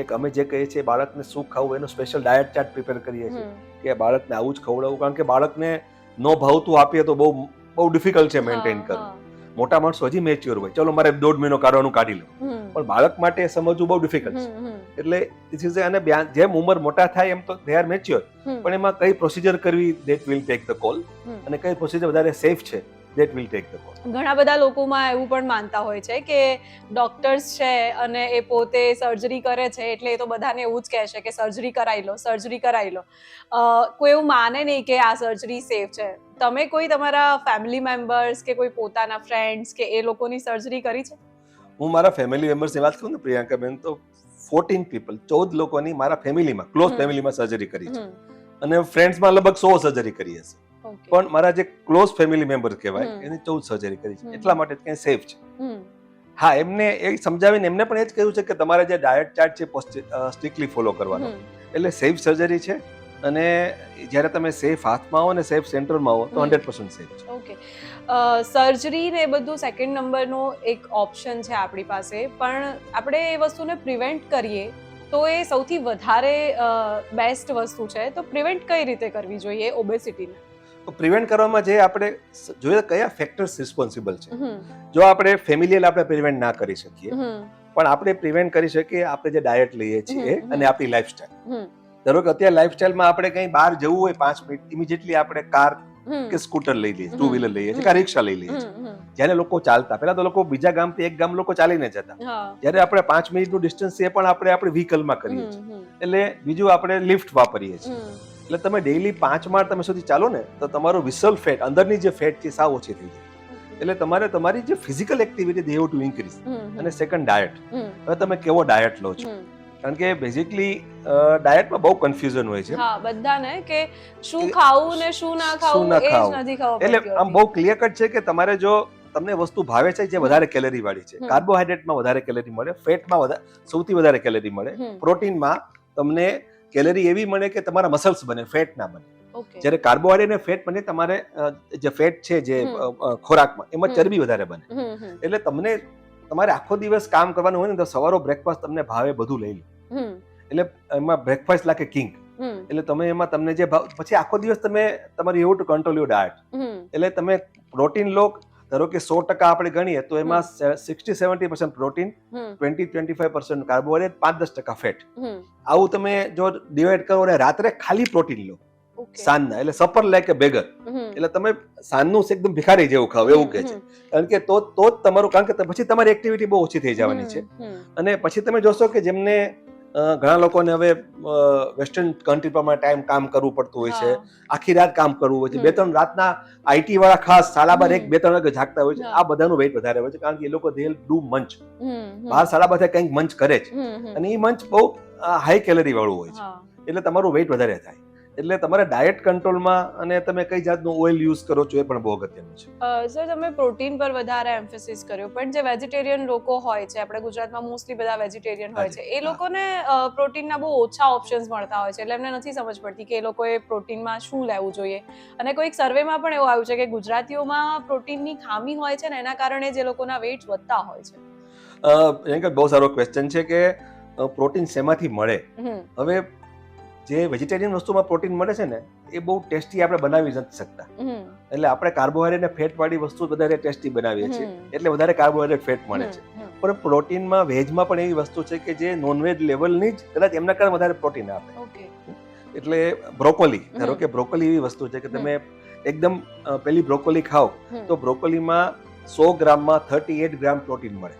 એક અમે જે કહીએ છીએ બાળકને શું ખાવું એનો સ્પેશિયલ ડાયટ ચાર્ટ પ્રિપેર કરીએ છીએ કે બાળકને આવું જ ખવડાવવું. કારણ કે બાળકને નો ભાવતું આપીએ તો બહુ ડિફિકલ્ટ છે મેન્ટેન કરવું. મોટા માણસો હજી મેચ્યોર હોય, ચલો મારે 1.5 મહિનો કાઢવાનું કાઢી લો, પણ બાળક માટે સમજવું બહુ ડિફિકલ્ટ છે. એટલે ધીસ ઇઝ અને જેમ ઉંમર મોટા થાય એમ તો દે આર મેચ્યોર, પણ એમાં કઈ પ્રોસિજર કરવી that will take the call અને કઈ પ્રોસિજર વધારે સેફ છે that will take the call. ઘણા બધા લોકોમાં એવું પણ માનતા હોય છે કે ડોક્ટર્સ છે અને એ પોતે સર્જરી કરે છે એટલે એ તો બધાને એવું જ કહેશે કે સર્જરી કરાવી લો. કોઈ એવું માને નહીં કે આ સર્જરી સેફ છે. તમે કોઈ તમારા ફેમિલી મેમ્બર્સ કે કોઈ પોતાના ફ્રેન્ડ્સ કે એ લોકોની સર્જરી કરી છે? હું મારા ફેમિલી મેમ્બર્સની વાત કરું ને પ્રિયંકાબેન, તો 14 લોકોની મારા ફેમિલીમાં, ક્લોઝ ફેમિલીમાં સર્જરી કરી છે અને ફ્રેન્ડ્સમાં લગભગ 100 સર્જરી કરી હશે. પણ મારા જે ક્લોઝ ફેમિલી મેમ્બર કહેવાય એની 14 સર્જરી કરી છે. એટલા માટે ક્યાંય સેફ છે. હા, એમને એ સમજાવીને એમને પણ એ જ કહ્યું છે કે તમારે જે ડાયટ ચાર્ટ છે સ્ટ્રિક્ટલી ફોલો કરવાનો, એટલે સેફ સર્જરી છે અને જ્યારે તમે સેફ હાથમાં આવો ને સેફ સેન્ટરમાં આવો તો 100% સેફ છે. ઓકે, સર્જરી ને એ બધું સેકન્ડ નંબરનો એક ઓપ્શન છે આપણી પાસે, પણ આપણે એ વસ્તુને પ્રિવેન્ટ કરીએ તો એ સૌથી વધારે બેસ્ટ વસ્તુ છે. તો પ્રિવેન્ટ કઈ રીતે કરવી જોઈએ ઓબેસિટીને? તો પ્રિવેન્ટ કરવામાં જે આપણે જોઈએ કયા ફેક્ટર્સ રિસ્પોન્સિબલ છે. જો આપણે ફેમિલિયલ આપણે પ્રિવેન્ટ ના કરી શકીએ, પણ આપણે પ્રિવેન્ટ કરી શકીએ આપણે જે ડાયટ લઈએ છીએ અને આપણી લાઈફસ્ટાઈલ. ધારો કે અત્યારે લાઈફસ્ટાઈલમાં આપણે કંઈ બહાર જવું હોય 5 મિનિટ ઇમિડિયેટલી આપણે કાર કે સ્કૂટર લઈ લઈએ, 2 વ્હીલર લઈએ છીએ કે રિક્ષા લઈ લઈએ છીએ. જ્યારે લોકો ચાલતા, પહેલા તો લોકો બીજા ગામથી એક ગામ લોકો ચાલીને જતા, જ્યારે આપણે 5 મિનિટનું ડિસ્ટન્સ એ પણ આપણે આપણી વ્હીકલમાં કરીએ છીએ. એટલે બીજું આપણે લિફ્ટ વાપરીએ છીએ. એટલે તમે ડેઈલી 5 માળ તમે સુધી ચાલો ને તો તમારું વિસલ ફેટ, અંદરની જે ફેટ છે સાવ ઓછી થઈ જાય. એટલે તમારે તમારી જે physical activity they have to increase. અને સેકન્ડ ડાયટ, હવે તમે કેવો ડાયટ લો છો, કારણ કે બેઝિકલી ડાયટમાં બહુ કન્ફ્યુઝન હોય છે. હા, બધાને કે શું ખાવું ને શું ના ખાવું એ જ નથી ખબર. એટલે આમ બહુ ક્લિયર કટ છે કે તમારે જો તમને વસ્તુ ભાવે છે જે વધારે કેલરી વાળી છે, કાર્બોહાઈડ્રેટમાં વધારે કેલરી મળે, ફેટમાં સૌથી વધારે કેલરી મળે, પ્રોટીનમાં તમને કેલરી એવી મળે કે તમારા મસલ્સ બને, ફેટ ના બને. જ્યારે કાર્બોહાઈડ્રેટ અને ફેટ બને તમારે જે ફેટ છે જે ખોરાકમાં એમાં ચરબી વધારે બને. એટલે તમને તમારે આખો દિવસ કામ કરવાનું હોય ને તો સવારો બ્રેકફાસ્ટ તમને ભાવે બધું લઈ લો. એટલે એમાં બ્રેકફાસ્ટ લાગે કિંગ. એટલે તમે એમાં તમને જે ભાવ, પછી આખો દિવસ તમે તમારી એવું ટુ કંટ્રોલ યોર ડાયટ. એટલે તમે પ્રોટીન લો, ધારો કે 100% આપણે ગણીએ તો એમાં 60-70% પ્રોટીન, 20-25% કાર્બોહાઈડ્રેટ, 5-10% ફેટ. આવું તમે જો ડિવાઈડ કરો ને રાત્રે ખાલી પ્રોટીન લો સાંજના, એટલે સપર લાઈક એ બેગર. એટલે તમે સાંજનું એકદમ ભિખારી જેવું ખાવ એવું કે છે, કારણ કે તો જ તમારું, કારણ કે પછી તમારી એક્ટિવિટી બહુ ઓછી થઈ જવાની છે. અને પછી તમે જોશો કે જેમને ઘણા લોકોને હવે વેસ્ટર્ન કન્ટ્રી પ્રમાણે ટાઈમ કામ કરવું પડતું હોય છે, આખી રાત કામ કરવું હોય છે, 2-3 રાતના આઈટી વાળા ખાસ 12:30 2-3 વાગે જાગતા હોય છે. આ બધાનું વેઇટ વધારે હોય છે, કારણ કે એ લોકો દે ડુ મંચ, 12-12:30 કંઈક મંચ કરે છે, અને એ મંચ બહુ હાઈ કેલરી વાળું હોય છે. એટલે તમારું વેઇટ વધારે થાય. એટલે તમારે ડાયટ કંટ્રોલમાં અને તમે કઈ જાતનું ઓઇલ યુઝ કરો છો એ પણ બહુ અગત્યનું છે. સર, તમે પ્રોટીન પર વધારે એમ્ફેસિસ કર્યો, પણ જે વેજીટેરિયન લોકો હોય છે, આપણે ગુજરાતમાં મોસ્ટલી બધા વેજીટેરિયન હોય છે, એ લોકોને પ્રોટીનના બહુ ઓછા ઓપ્શન્સ મળતા હોય છે. એટલે એમને નથી સમજ પડતી કે એ લોકોએ પ્રોટીનમાં શું લેવું જોઈએ. અને કોઈક સર્વેમાં પણ એવું આવ્યું છે કે ગુજરાતીઓમાં પ્રોટીનની ખામી હોય છે ને એના કારણે જે લોકોના વેઇટ વધતા હોય છે. બહુ સારો ક્વેશ્ચન છે કે પ્રોટીન શેમાંથી મળે. હવે જે વેજીટેરિયન વસ્તુમાં પ્રોટીન મળે છે ને એ બહુ ટેસ્ટી આપણે બનાવી નથી શકતા. એટલે આપણે કાર્બોહાઈડ્રેટ અને ફેટ વાળી વસ્તુ વધારે ટેસ્ટી બનાવીએ છીએ, એટલે વધારે કાર્બોહાઈડ્રેટ ફેટ મળે છે. પણ પ્રોટીનમાં વેજમાં પણ એવી વસ્તુ છે કે જે નોનવેજ લેવલની જ કદાચ એમના કરતાં વધારે પ્રોટીન આપે. એટલે બ્રોકોલી, ધારો કે બ્રોકોલી એવી વસ્તુ છે કે તમે એકદમ પેલી બ્રોકોલી ખાઓ તો બ્રોકોલીમાં 100 ગ્રામમાં 38 ગ્રામ પ્રોટીન મળે.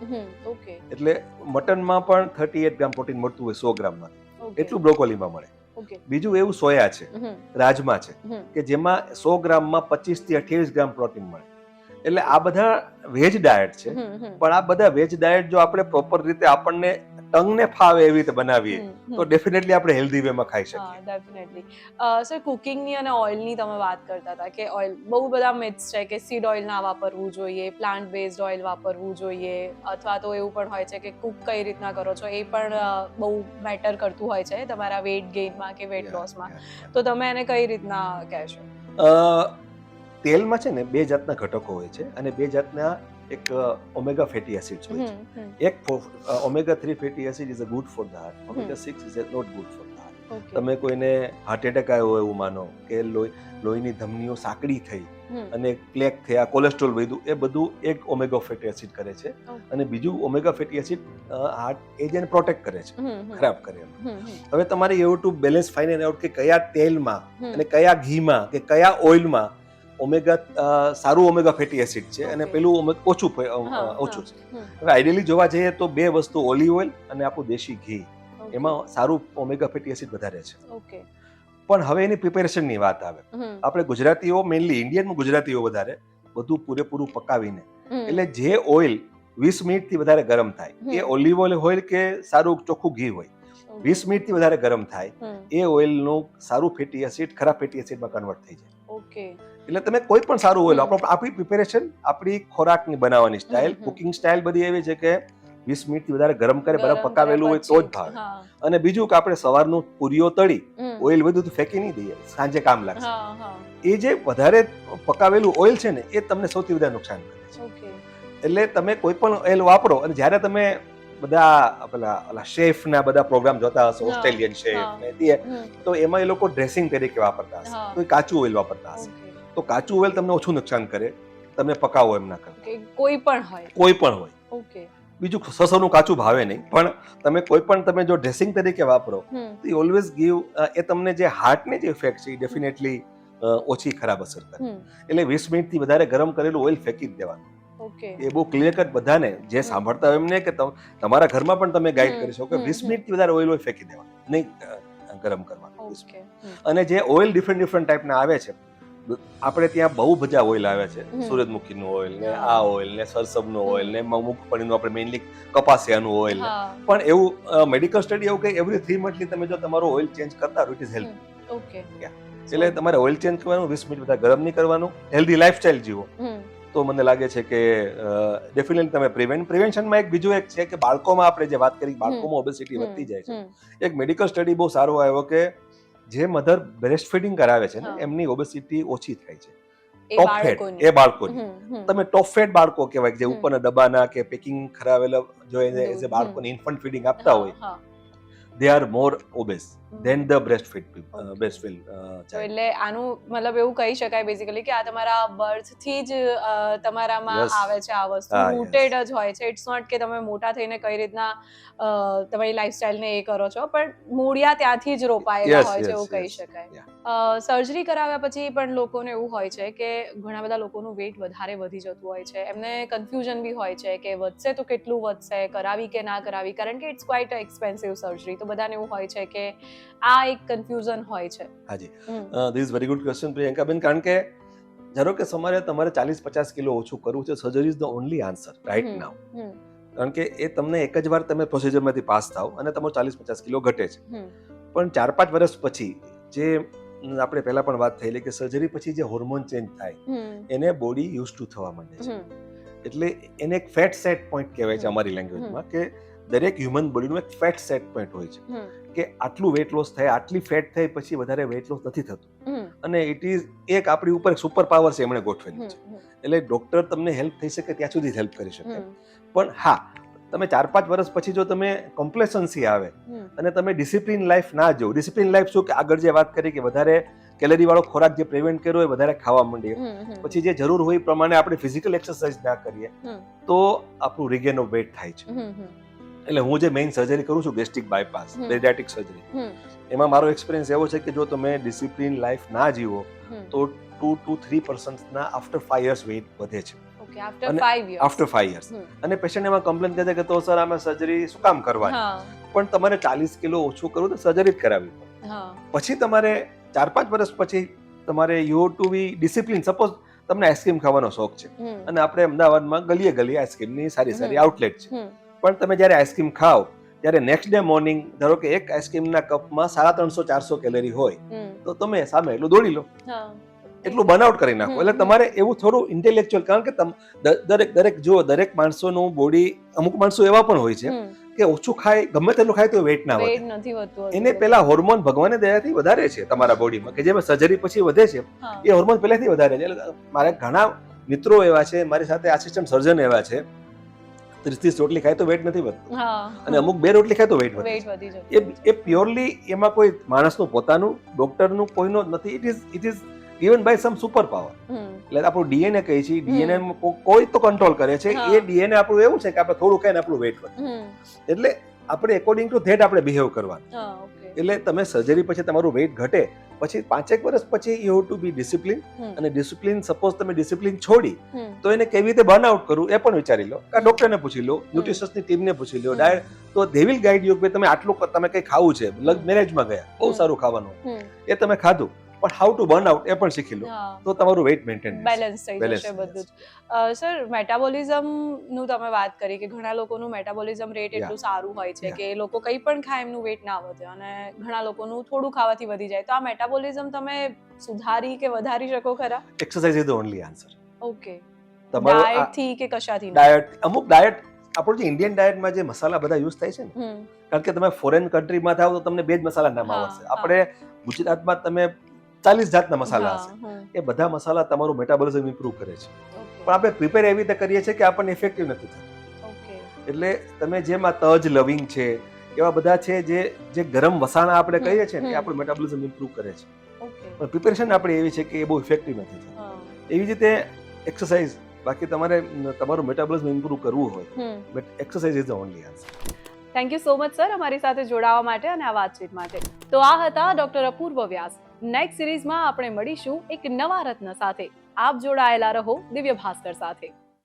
એટલે મટનમાં પણ 38 ગ્રામ પ્રોટીન મળતું હોય 100 ગ્રામમાં, એટલું બ્રોકોલીમાં મળે. બીજું એવું સોયા છે, રાજમા છે, કે જેમાં 100 ગ્રામમાં 25 થી 28 ગ્રામ પ્રોટીન મળે. એટલે આ બધા વેજ ડાયટ છે, પણ આ બધા વેજ ડાયટ જો આપણે પ્રોપર રીતે આપણને ટંગને ફાવે એવી રીતે બનાવીએ તો ડેફિનેટલી આપણે હેલ્ધી વેમાં ખાઈ શકીએ. ડેફિનેટલી. સર, કુકિંગની અને ઓઇલની તમે વાત કરતા હતા કે ઓઇલ બહુ બધા મિથ્સ છે કે સીડ ઓઇલ ના વાપરવું જોઈએ, પ્લાન્ટ બેઝડ ઓઇલ વાપરવું જોઈએ, અથવા તો એવું પણ હોય છે કે કુક કઈ રીતના કરો છો એ પણ બહુ મેટર કરતું હોય છે તમારા વેઇટ ગેઇનમાં કે વેઇટ લોસમાં. તો તમે એને કઈ રીતના કહેશો? તેલમાં છે ને 2 જાતના ઘટકો હોય છે અને 2 જાતના એક ઓમેગા ફેટી એસિડ્સ હોય છે. એક omega 3 fatty acid is good for the heart, omega 6 is not good for the heart. તમે કોઈને હાર્ટ એટેક આવ્યો એવું માનો કે લોહીની ધમનીઓ સાંકડી થઈ અને પ્લેક થયા, કોલેસ્ટ્રોલ વધ્યું, એ બધું એક ઓમેગા ફેટી એસિડ કરે છે. અને બીજું ઓમેગા ફેટી એસિડ હાર્ટ એજને પ્રોટેક્ટ કરે છે, ખરાબ કરે. હવે તમારે એવું ટુ બેલેન્સ ફાઇન્ડ આઉટ કે કયા તેલમાં અને કયા ઘીમાં કે કયા ઓઇલમાં સારું ઓમેગા ફેટી એસિડ છે અને પેલું ઓછું છે. હવે આઈડિયલી જોવા જઈએ તો 2 વસ્તુ, ઓલિવ ઓઇલ અને આપણું દેશી ઘી, એમાં સારું ઓમેગા ફેટી એસિડ વધારે છે. પણ હવે એની પ્રિપેરેશનની વાત આવે, આપણે ગુજરાતીઓ, મેઇનલી ઇન્ડિયન ગુજરાતીઓ વધારે બધું પૂરેપૂરું પકાવીને, એટલે જે ઓઇલ 20 મિનિટથી વધારે ગરમ થાય, એ ઓલિવ ઓઇલ હોય કે સારું ચોખ્ખું ઘી હોય, 20 મિનિટથી વધારે ગરમ થાય એ ઓઇલનું સારું ફેટી એસિડ ખરાબ ફેટી એસિડમાં કન્વર્ટ થઈ જાય. એટલે તમે કોઈ પણ સારું ઓઇલ, આપણી પ્રિપેરેશન, આપણી ખોરાકની બનાવવાની સ્ટાઇલ, કુકિંગ સ્ટાઇલ બધી એવી છે કે 20 મિનિટથી વધારે ગરમ કરે, બરાબર પકાવેલું હોય તો જ ભાવે. અને બીજું કે આપણે સવારનું પૂરીઓ તળી ઓઇલ બધું તો ફેંકી નહીં દઈએ, સાંજે કામ લાગશે. એ જે વધારે પકાવેલું ઓઇલ છે ને એ તમને સૌથી વધારે નુકસાન કરે છે. એટલે તમે કોઈ પણ ઓઇલ વાપરો, અને જ્યારે તમે બધા પેલા શેફ ના બધા પ્રોગ્રામ જોતા હશો, ઓસ્ટ્રેલિયન શેફ ને, તો એમાં એ લોકો ડ્રેસિંગ તરીકે વાપરતા હશે, તો કાચું ઓઇલ વાપરતા હશે. તો કાચું ઓઇલ તમને ઓછું નુકસાન કરે, તમને પકાવો એમ ના કરે, કોઈ પણ હોય. બીજું સસરનું કાચું ભાવે નહીં, પણ તમે કોઈ પણ તમે જો ડ્રેસિંગ તરીકે વાપરો તો ઓલવેઝ ગીવ, એ તમને જે હાર્ટને જે ઇફેક્ટ છે એ ડેફિનેટલી ઓછી ખરાબ અસર કરે. એટલે 20 મિનિટથી વધારે ગરમ કરેલું ઓઇલ ફેંકી જ દેવાનું. એ બહુ ક્લિયર કટ બધાને જે સાંભળતા હોય એમને, કે તમારા ઘરમાં પણ તમે ગાઈડ કરી શકો કે 20 મિનિટથી વધારે ઓઇલ હોય ફેંકી દેવાનું, નહીં ગરમ કરવાનું. અને જે ઓઇલ ડિફરન્ટ ટાઈપના આવે છે, આપણે ત્યાં બહુ બધા ઓઇલ આવે છે, સૂરજમુખીનું ઓઇલ ને, આ ઓઇલ ને, સરસબનું ઓઇલ ને, મગફળીનું આપણે મેઇનલી કપાસિયાનું ઓઇલ, પણ એવું મેડિકલ સ્ટડી એવું કે એવરી 3 મંથલી તમે જો તમારું ઓઇલ ચેન્જ કરતા રહો, ઇટ ઇઝ હેલ્ધી. એટલે તમારે ઓઇલ ચેન્જ કરવાનું, 20 મિનિટ વધારે ગરમ નહીં કરવાનું, હેલ્ધી લાઈફસ્ટાઈલ જીવો, તો મને લાગે છે કે ડેફિનેટલી તમે પ્રિવેન્શનમાં એક બીજું એક છે કે બાળકોમાં આપણે જે વાત કરી, બાળકોમાં ઓબેસિટી વધતી જાય છે. એક મેડિકલ સ્ટડી બહુ સારો આવ્યો કે જે મધર બ્રેસ્ટ ફીડિંગ કરાવે છે ને એમની ઓબેસિટી ઓછી થાય છે. ટોપ ફેટ એ બાળકોની, તમે ટોપ ફેટ બાળકો કહેવાય જે ઉપરના ડબ્બાના કે પેકિંગ કરાવેલા જો એઝ એ બાળકોને ઇન્ફન્ટ ફીડિંગ આપતા હોય, they are more obese than the breastfed child. એટલે આનું મતલબ એવું કહી શકાય બેઝિકલી કે આ તમારા બર્થ થી જ તમારામાં આવે છે, આ વસ્તુ રૂટેડ જ હોય છે. ઇટ્સ નોટ કે તમે મોટા થઈને કઈ રીતના તમારી લાઈફસ્ટાઈલ ને એ કરો છો, પણ મૂળિયા ત્યાંથી જ રોપાયેલા હોય છે, એવું કહી શકાય. સર્જરી કરાવ્યા પછી પણ લોકોને એવું હોય છે કે ઘણા બધા લોકોનું વેઇટ વધારે વધી જતું હોય છે, એમને કન્ફ્યુઝન બી હોય છે કે વધશે તો કેટલું વધશે, કરાવી કે ના કરાવી, કારણ કે ઇટ્સ ક્વાઇટ એક્સપેન્સિવ સર્જરી. તો બધાને એવું હોય છે કે આ એક કન્ફ્યુઝન હોય છે. હાજી, this is very good question પ્રિયંકાબેન, કારણ કે ધારો કે તમારે 40-50 કિલો ઓછું કરવું છે, surgery is the only answer right now. કારણ કે એ તમને એક જ વાર તમે પ્રોસિજરમાંથી પાસ થાવ અને તમારો 40-50 કિલો ઘટે છે. પણ 4-5 વર્ષ પછી જે આપણે પહેલા પણ વાત થયેલી કે સર્જરી પછી જે હોર્મોન ચેન્જ થાય એને બોડી યુઝ ટુ થવા માંડે છે. એટલે એને એક ફેટ સેટ પોઈન્ટ કહેવાય છે અમારી લેંગ્વેજમાં, કે દરેક હ્યુમન બોડીનું એક ફેટ સેટ પોઈન્ટ હોય છે કે આટલું વેટ લોસ થાય, આટલી ફેટ થાય પછી વધારે વેટ લોસ નથી થતું. અને ઇટ ઇઝ એક આપણી ઉપર સુપર પાવર છે એમણે ગોઠવેલું છે. એટલે ડોક્ટર તમને હેલ્પ થઈ શકે ત્યાં સુધી હેલ્પ કરી શકે. પણ હા, તમે 4-5 વર્ષ પછી જો તમે કોમ્પ્લેસન્સી આવે અને તમે ડિસિપ્લિન લાઈફ ના જો, ડિસિપ્લિન લાઈફ શું કે આગળ જે વાત કરી કે વધારે કેલરી વાળો ખોરાક જે પ્રિવેન્ટ કર્યો હોય વધારે ખાવા માંડીએ, પછી જે જરૂર હોય એ પ્રમાણે આપણે ફિઝિકલ એક્સરસાઇઝ ના કરીએ તો આપણું રિગેન ઓફ વેટ થાય છે. એટલે હું જે મેઇન સર્જરી કરું છું ગેસ્ટ્રિક બાયપાસ, બેરિયાટ્રિક સર્જરી, એમાં મારો એક્સપિરિયન્સ એવો છે કે જો તમે ડિસિપ્લિન લાઈફ ના જીવો તો 2 to 3% ના આફ્ટર 5 years વેઇટ વધે છે. After 5 years. અને પેશન્ટ એમાં કમ્પ્લેન કરે કે તો સર આમે સર્જરી શું કામ કરવાની, પણ તમારે 40 કિલો ઓછું કરવું તો સર્જરી જ કરાવવી પડે. પછી તમારે 4-5 વર્ષ પછી તમારે you to be discipline. Suppose તમને આઈસ્ક્રીમ ખાવાનો શોખ છે અને આપણે અમદાવાદમાં ગલીએ ગલીએ આઈસ્ક્રીમની સારી આઉટલેટ છે, પણ તમે જ્યારે આઈસ્ક્રીમ ખાઓ ત્યારે નેક્સ્ટ ડે મોર્નિંગ ધારો કે એક આઈસ્ક્રીમના કપમાં 350-400 કેલરી હોય તો તમે સામે એટલું દોડી લો, એટલું બર્નઆઉટ કરી નાખો. એટલે તમારે એવું થોડું ઇન્ટેલેક્ચ્યુઅલ, કારણ કે દરેક માણસોનું બોડી, અમુક માણસો એવા પણ હોય છે કે ઓછું ખાય, ગમે તેટલું ખાય તો વેટ ના વધે. એને પેલા હોર્મોન ભગવાને દયાથી વધારે છે તમારા બોડીમાં, કે જેમાં સર્જરી પછી વધે છે એ હોર્મોન પહેલાથી વધારે છે. એટલે મારા ઘણા મિત્રો એવા છે, મારી સાથે આસિસ્ટન્ટ સર્જન એવા છે, 30 રોટલી ખાય તો વેટ નથી વધતું, અને અમુક 2 રોટલી ખાય તો વેટ વધે છે. એ પ્યોરલી એમાં કોઈ માણસનું પોતાનું, ડોક્ટરનું કોઈનો નથી. It is given by some super power. એટલે આપણું ડીએનએ કહે છે, ડીએનએ કોઈ તો કંટ્રોલ કરે છે. એ ડીએનએ આપણું એવું છે કે આપણે થોડું ખાઈને આપણું વેટ વધે. એટલે આપણે એકોર્ડિંગ ટુ ધેટ આપણે બિહેવ કરવાનું. એટલે તમે સર્જરી પછી તમારું વેટ ઘટે પછી 5-1 વર્ષ પછી you have to be discipline. અને ડિસિપ્લિન, સપોઝ તમે ડિસિપ્લિન છોડી તો એને કેવી રીતે બર્નઆઉટ કરવું એ પણ વિચારી લો, કે ડોક્ટરને પૂછી લો, ન્યુટ્રિશનિસ્ટની ટીમને પૂછી લો, ડાયટ, તો દે વિલ ગાઈડ યુ કે તમે આટલું તમે કંઈ ખાવું છે. મેરેજમાં ગયા, બહુ સારું ખાવાનું, એ તમે ખાધું, પણ હાઉ ટુ બર્ન આઉટ એ પણ શીખી લો તો તમારું વેઇટ મેન્ટેન બેલેન્સ થઈ જશે બધું જ. સર, મેટાબોલિઝમ નું તમે વાત કરી કે ઘણા લોકોનું મેટાબોલિઝમ રેટ એટલું સારું હોય છે કે એ લોકો કંઈ પણ ખાય એમનું વેટ ના વધે, અને ઘણા લોકોનું થોડું ખાવાથી વધી જાય. તો આ મેટાબોલિઝમ તમે સુધારી કે વધારી શકો ખરા? Exercise is the only answer. Okay, diet થી કે કશાથી? ડાયટ, અમુક ડાયટ આપણું જે ઇન્ડિયન ડાયટમાં જે મસાલા બધા યુઝ થાય છે ને, કારણ કે તમે ફોરેન કન્ટ્રીમાં થાવ તો તમને 2 જ મસાલા નામ આવશે. આપણે ગુજરાતમાં તમે 40 જાતના મસાલા હશે. એ બધા મસાલા તમારું મેટાબોલિઝમ ઇમ્પ્રૂવ કરે છે, પણ આપણે પ્રિપેર એવી રીતે કરીએ છીએ કે આપણને ઇફેક્ટિવ નથી થતું. એટલે તમે જેમ આ તજ, લવિંગ છે, એવા બધા છે જે ગરમ વસાણા આપણે કહીએ છીએ ને, એ આપણું મેટાબોલિઝમ ઇમ્પ્રૂવ કરે છે, પણ પ્રિપેરેશન આપણી એવી છે કે એ બહુ ઇફેક્ટિવ નથી થતું. એવી જ રીતે એક્સરસાઇઝ, બાકી તમારે તમારું મેટાબોલિઝમ ઇમ્પ્રૂવ કરવું હોય, but exercise is the only answer. Thank you so much sir અમારી સાથે જોડાવા માટે અને આ વાતચીત માટે. તો આ હતા ડોક્ટર અપૂર્વ વ્યાસ. નેક્સ્ટ સિરીઝમાં આપણે મળીશું એક નવા રત્ન સાથે. આપ જોડાયેલા રહો દિવ્ય ભાસ્કર સાથે.